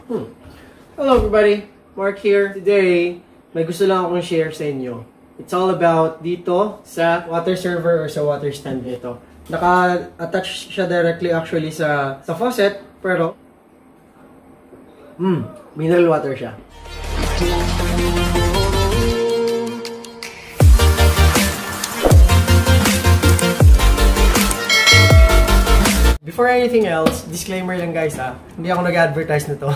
Hello everybody, Mark here. Today, may gusto lang akong share sa inyo. It's all about dito sa water server or sa water stand dito. Naka-attach siya directly actually sa faucet, pero mineral water siya. Before anything else, disclaimer lang guys hindi ako nag-advertise nito.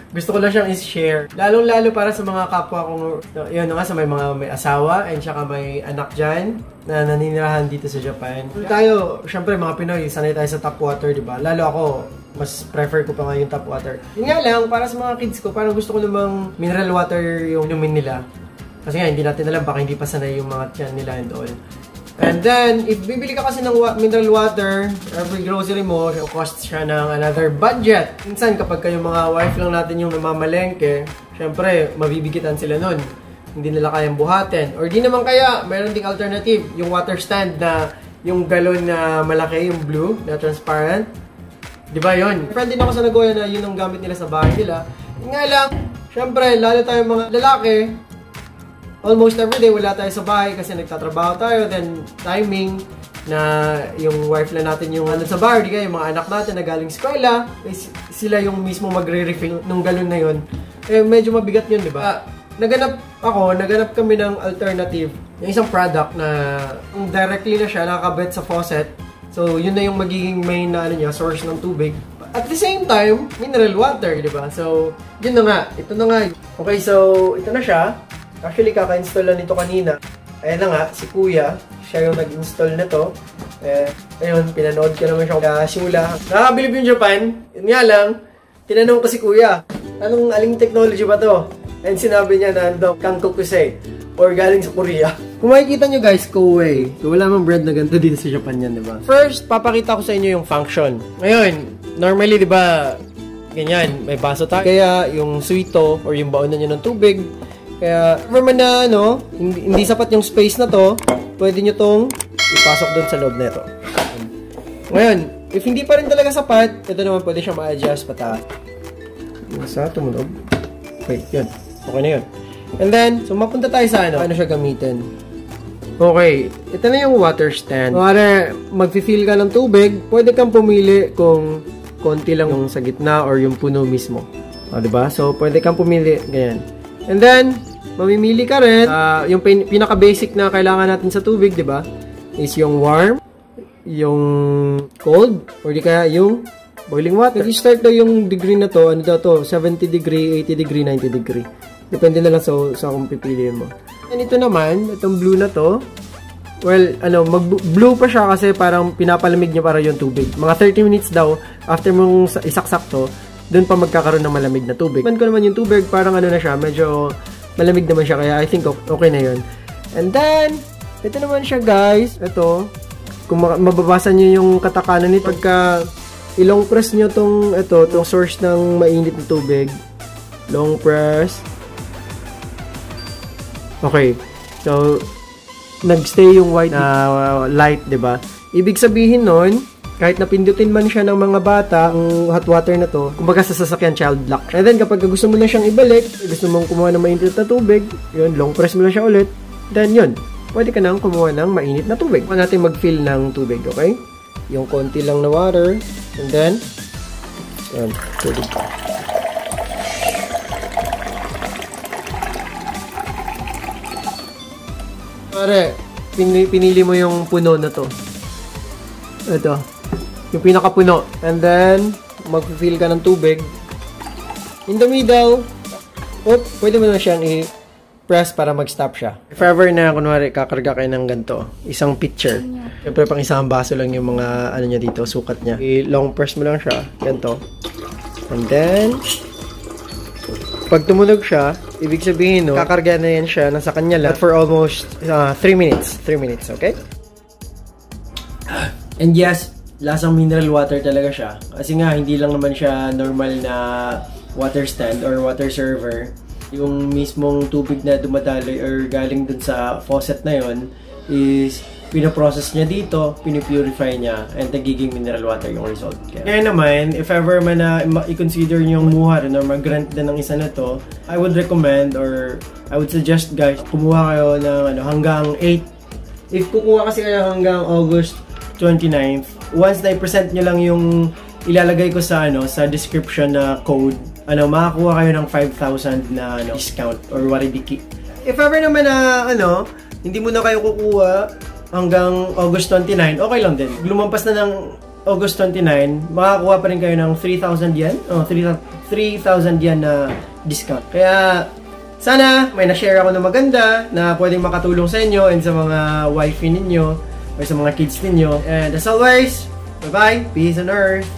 Gusto ko lang siyang i-share. Lalong-lalo para sa mga kapwa kong, yun nga, sa may asawa and saka may anak dyan na naninirahan dito sa Japan. Tayo, syempre mga Pinoy, sanay tayo sa tap water, diba? Lalo ako, mas prefer ko pa nga yung tap water. Yun nga lang, para sa mga kids ko, parang gusto ko namang mineral water yung inumin nila. Kasi nga, hindi natin alam, baka hindi pa sanay yung mga tiyan nila and all. And then, if bibili ka kasi ng mineral water, every grocery mo, cost siya ng another budget. Minsan, kapag kayong mga wife lang natin yung namamalengke, syempre, mabibigitan sila nun. Hindi nila kayang buhatin. Or di naman kaya, mayroon ding alternative, yung water stand na yung galon na malaki, yung blue, na transparent. Diba yun? Friend din ako sa Nagoya na yun ang gamit nila sa bahay nila. Nga lang, syempre, lalo tayong mga lalaki, almost everyday wala tayo sa bahay kasi nagtatrabaho tayo, then timing na yung wife lang natin yung sa bar, di kaya yung mga anak natin na galing eskwela, sila yung mismo magre-refill nung galon na yun. Medyo mabigat yun, di ba? Naganap kami ng alternative, yung isang product na directly na siya nakakabit sa faucet. So, yun na yung magiging main na source ng tubig. At the same time, mineral water, di ba? So, yun na nga. Ito na nga. Okay, so, ito na siya. Actually, kaka-install lang nito kanina. Ayan na nga, si Kuya. Siya yung nag-install na to. Ayun, pinanood ko naman siya simula. Nakakabilib yung Japan. Yun nga lang, tinanong ko si Kuya, aling technology ba to? And sinabi niya na Kankokusei, or galing sa Korea. Kung makikita nyo guys, Koei. Wala mang brand na ganito dito sa Japan yan, diba? First, papakita ko sa inyo yung function. Ngayon, normally, diba, ganyan, may baso tayo. Kaya yung suito, or yung baon na nyo ng tubig, kaya, naman na, hindi sapat yung space na to, pwede nyo tong ipasok doon sa loob na ito. Ngayon, if hindi pa rin talaga sapat, ito naman pwede siya ma-adjust pataas. Nasa tumunog. Wait, yun. Okay na yun. And then, so mapunta tayo sa ano siya gamitin. Okay, ito na yung water stand. Para mag-fill ka ng tubig, pwede kang pumili kung konti lang yung sa gitna or yung puno mismo. Diba? So, pwede kang pumili, ganyan. And then, mamimili ka rin, yung pinaka-basic na kailangan natin sa tubig, di ba? Is yung warm, yung cold, or di kaya yung boiling water. I-start daw yung degree na to, ano daw to, 70 degree, 80 degree, 90 degree. Depende na lang sa kung pipiliin mo. And ito naman, itong blue na to, well, mag-blue pa siya kasi parang pinapalamig niya para yung tubig. Mga 30 minutes daw, after mong isaksak to, doon pa magkakaroon ng malamig na tubig. Man ko naman yung tubig, parang na siya, medyo malamig naman siya, kaya I think okay na yun. And then, ito naman siya guys, ito, kung mababasa nyo yung katakanan nito, pagka ilong press nyo tong source ng mainit na tubig, long press, okay, so, nagstay yung white light, diba? Ibig sabihin nun, kahit napindutin man siya ng mga bata, ang hot water na to, kumbaga sa sasakyan child lock. And then kapag gusto mo na siyang ibalik, gusto mong kumuha ng mainit na tubig, yun, long press mo lang siya ulit, then yun, pwede ka nang kumuha ng mainit na tubig. Pwede natin mag-fill ng tubig, okay? Yung konti lang na water, and then, yun, tubig. Pare, pinili mo yung puno na to. Ito. Yung pinakapuno. And then, mag-fill ka ng tubig. In the middle, pwede mo na siyang i-press para mag-stop siya. If ever na, kunwari, kakarga kayo ng ganito, isang pitcher. Siyempre, pang isang baso lang yung mga, niya dito, sukat niya. I-long press mo lang siya, ganito. And then, pag tumunog siya, ibig sabihin, kakarga na yan siya, nasa kanya lang, for almost 3 minutes. 3 minutes, okay? And yes, lasang mineral water talaga siya. Kasi nga, hindi lang naman siya normal na water stand or water server. Yung mismong tubig na dumadaloy or galing dun sa faucet na yon is pinaprocess niya dito, pinipurify niya, and nagiging mineral water yung result. Kaya naman, if ever man na i-consider nyo muha rin or mag-grant din ng isa na to, I would recommend or I would suggest guys, kumuha kayo ng hanggang 8. If kukuha kasi kayo hanggang August 29th, once na i-present nyo lang yung ilalagay ko sa sa description na code, makakuha kayo ng 5,000 na discount or waridiki. If ever naman na hindi mo na kayo kukuha hanggang August 29, okay lang din. Lumampas na ng August 29, makakuha pa rin kayo ng 3,000 yen. 3,000 yen na discount. Kaya, sana may na-share ako na maganda na pwedeng makatulong sa inyo and sa mga wifey ninyo or sa mga kids ninyo. And as always, bye-bye. Peace on earth.